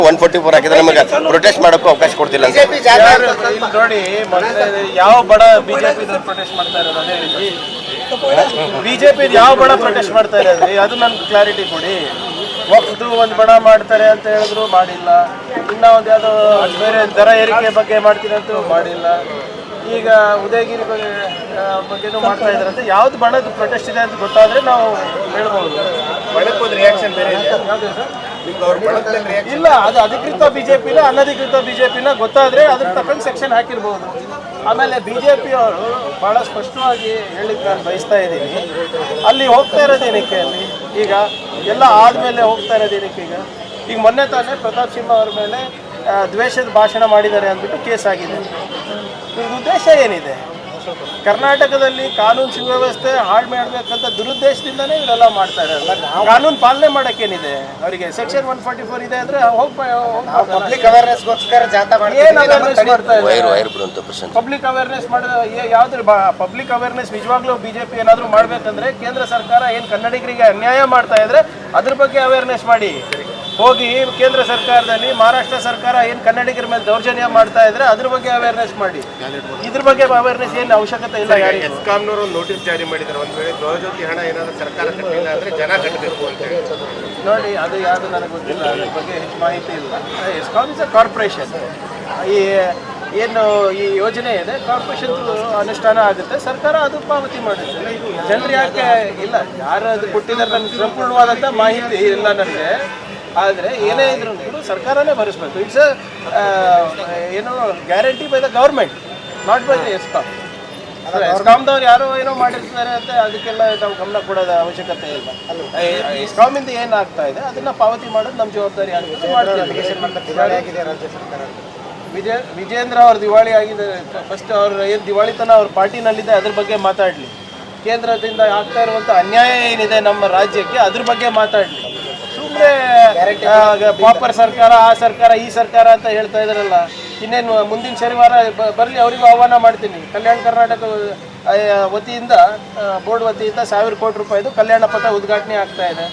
144 ಹಾಕಿದ್ರೆ ನಮಗೆ ಪ್ರೊಟೆಸ್ಟ್ ಮಾಡೋಕ್ಕೂ ಅವಕಾಶ ಕೊಡ್ತಿಲ್ಲ ಅಂತ ನೋಡಿ. ಯಾವ ಬಡ ಬಿಜೆಪಿ ಪ್ರೊಟೆಸ್ಟ್ ಮಾಡ್ತಾ ಇರೋದು ಅದೇ ಬಿಜೆಪಿ ಯಾವ ಬಡ ಪ್ರೊಟೆಸ್ಟ್ ಮಾಡ್ತಾ ಇರೋದ್ರಿ ಅದು ನನ್ಗೆ ಕ್ಲಾರಿಟಿ ಕೊಡಿ. ವಕ್ತು ಒಂದು ಬಡ ಮಾಡ್ತಾರೆ ಅಂತ ಹೇಳಿದ್ರು ಮಾಡಿಲ್ಲ. ಇನ್ನ ಒಂದು ಯಾವುದೋ ಬೇರೆ ದರ ಏರಿಕೆ ಬಗ್ಗೆ ಮಾಡ್ತೀನಿ ಅಂತ ಮಾಡಿಲ್ಲ. ಈಗ ಉದಯಗಿರಿ ಬಗ್ಗೆನೂ ಮಾಡ್ತಾ ಇದ್ದಾರಂತೆ. ಯಾವ್ದು ಬಣದ ಪ್ರೊಟೆಸ್ಟ್ ಇದೆ ಅಂತ ಗೊತ್ತಾದ್ರೆ ನಾವು ಹೇಳ್ಬೋದು. ರಿಯಾಕ್ಷನ್ ಬೇರೆ ಇಲ್ಲ, ಅದು ಅಧಿಕೃತ ಬಿಜೆಪಿನ ಅನಧಿಕೃತ ಬಿಜೆಪಿನ ಗೊತ್ತಾದ್ರೆ ಅದ್ರ ತಕ್ಕಂಗೆ ಸೆಕ್ಷನ್ ಹಾಕಿರ್ಬೋದು. ಆಮೇಲೆ ಬಿಜೆಪಿ ಅವರು ಬಹಳ ಸ್ಪಷ್ಟವಾಗಿ ಹೇಳಿಕ್ಕೆ ನಾನು ಬಯಸ್ತಾ ಇದ್ದೀನಿ. ಅಲ್ಲಿ ಹೋಗ್ತಾ ಇರೋದೇನಕ್ಕೆ, ಅಲ್ಲಿ ಈಗ ಎಲ್ಲ ಆದ್ಮೇಲೆ ಹೋಗ್ತಾ ಇರೋದೇನಕ್ಕೆ. ಈಗ ಮೊನ್ನೆ ತಾನೇ ಪ್ರತಾಪ್ ಸಿಂಹ ಅವ್ರ ಮೇಲೆ ದ್ವೇಷದ ಭಾಷಣ ಮಾಡಿದ್ದಾರೆ ಅಂದ್ಬಿಟ್ಟು ಕೇಸ್ ಆಗಿದೆ. ಉದ್ದೇಶ ಏನಿದೆ? ಕರ್ನಾಟಕದಲ್ಲಿ ಕಾನೂನು ಸುವ್ಯವಸ್ಥೆ ಹಾಳು ಮಾಡಬೇಕಂತ ದುರುದ್ದೇಶದಿಂದನೇ ಇವರೆಲ್ಲ ಮಾಡ್ತಾ ಇರಲ್ಲ. ಕಾನೂನು ಪಾಲನೆ ಮಾಡೋಕ್ಕೇನಿದೆ ಅವರಿಗೆ? ಸೆಕ್ಷನ್ 144 ಇದೆ ಅಂದ್ರೆ ಪಬ್ಲಿಕ್ ಅವೇರ್ನೆಸ್ಗೋಸ್ಕರ ಜಾಥಾ ಏನು ಅವೇರ್ನೆಸ್ ಮಾಡ್ತಾ ಇದ್ದಾರೆ? ಪಬ್ಲಿಕ್ ಅವೇರ್ನೆಸ್ ಯಾವ್ದು ಪಬ್ಲಿಕ್ ಅವೇರ್ನೆಸ್ ನಿಜವಾಗ್ಲೂ ಬಿಜೆಪಿ ಏನಾದರೂ ಮಾಡ್ಬೇಕಂದ್ರೆ ಕೇಂದ್ರ ಸರ್ಕಾರ ಏನು ಕನ್ನಡಿಗರಿಗೆ ಅನ್ಯಾಯ ಮಾಡ್ತಾ ಇದ್ರೆ ಅದ್ರ ಬಗ್ಗೆ ಅವೇರ್ನೆಸ್ ಮಾಡಿ. ಹೋಗಿ ಕೇಂದ್ರ ಸರ್ಕಾರದಲ್ಲಿ ಮಹಾರಾಷ್ಟ್ರ ಸರ್ಕಾರ ಏನು ಕನ್ನಡಿಗರ ಮೇಲೆ ದೌರ್ಜನ್ಯ ಮಾಡ್ತಾ ಇದ್ರೆ ಅದ್ರ ಬಗ್ಗೆ ಅವೇರ್ನೆಸ್ ಮಾಡಿ. ಇದ್ರ ಬಗ್ಗೆ ಅವೇರ್ನೆಸ್ ಏನು ಅವಶ್ಯಕತೆ ಇಲ್ಲ. ಎಸ್ಕಾಂನವರು ಒಂದು ನೋಟಿಸ್ ಜಾರಿ ಮಾಡಿದ್ದಾರೆ. ಒಂದು ವೇಳೆ ಗೃಹಜ್ಯೋತಿ ಹಣ ಏನಾದರೂ ಸರ್ಕಾರ ಕಟ್ಟಿಲ್ಲ ಅಂದ್ರೆ ಜನ ಕಟ್ಟಬೇಕು ಅಂತ ಹೇಳಿ. ನೋಡಿ, ಅದು ಯಾವುದು ನನಗೆ ಗೊತ್ತಿಲ್ಲ, ಅದ್ರ ಬಗ್ಗೆ ಹೆಚ್ಚು ಮಾಹಿತಿ ಇಲ್ಲ. ESCOM is a corporation. ಏನು ಈ ಯೋಜನೆ ಇದೆ ಕಾರ್ಪೊರೇಷನ್ ಅನುಷ್ಠಾನ ಆಗುತ್ತೆ, ಸರ್ಕಾರ ಅದು ಪಾವತಿ ಮಾಡುತ್ತೆ. ಜನರು ಯಾಕೆ ಇಲ್ಲ, ಯಾರು ಅದು ಕೊಟ್ಟಿದ್ದಾರೆ ನನಗೆ ಸಂಪೂರ್ಣವಾದಂಥ ಮಾಹಿತಿ ಇಲ್ಲ ನನಗೆ. ಆದರೆ ಏನೇ ಇದ್ರೂ ಸರ್ಕಾರನೇ ಭರಿಸ್ಬೇಕು. ಇಟ್ಸ್ ಏನೋ guarantee by the government, not by the ESCOM. ಎಸ್ಕಾಂದವ್ರು ಯಾರೋ ಏನೋ ಮಾಡಿರ್ತಾರೆ ಅಂತ ಅದಕ್ಕೆಲ್ಲ ನಾವು ಗಮನ ಕೊಡೋದ ಅವಶ್ಯಕತೆ ಇಲ್ಲ. ಎಸ್ಕಾಮಿಂದ ಏನಾಗ್ತಾ ಇದೆ ಅದನ್ನ ಪಾವತಿ ಮಾಡೋದು ನಮ್ಮ ಜವಾಬ್ದಾರಿ ಆಗುತ್ತೆ. ವಿಜೇಂದ್ರ ಅವ್ರ ದಿವಾಳಿ ಆಗಿದೆ. ಫಸ್ಟ್ ಅವ್ರ ಏನು ದಿವಾಳಿತನ ಅವ್ರ ಪಾರ್ಟಿನಲ್ಲಿದೆ ಅದ್ರ ಬಗ್ಗೆ ಮಾತಾಡಲಿ. ಕೇಂದ್ರದಿಂದ ಆಗ್ತಾ ಇರುವಂಥ ಅನ್ಯಾಯ ಏನಿದೆ ನಮ್ಮ ರಾಜ್ಯಕ್ಕೆ ಅದ್ರ ಬಗ್ಗೆ ಮಾತಾಡಲಿ. ಸುಮ್ಮನೆ ಪಾಪರ್ ಸರ್ಕಾರ, ಆ ಸರ್ಕಾರ, ಈ ಸರ್ಕಾರ ಅಂತ ಹೇಳ್ತಾ ಇದ್ದಾರಲ್ಲ. ಇನ್ನೇನು ಮುಂದಿನ ಶನಿವಾರ ಬರಲಿ, ಅವರಿಗೂ ಆಹ್ವಾನ ಮಾಡ್ತೀನಿ. ಕಲ್ಯಾಣ ಕರ್ನಾಟಕ ವತಿಯಿಂದ ಬೋರ್ಡ್ ವತಿಯಿಂದ 1000 ಕೋಟಿ ರೂಪಾಯಿದು ಕಲ್ಯಾಣ ಪಥ ಉದ್ಘಾಟನೆ ಆಗ್ತಾ ಇದೆ.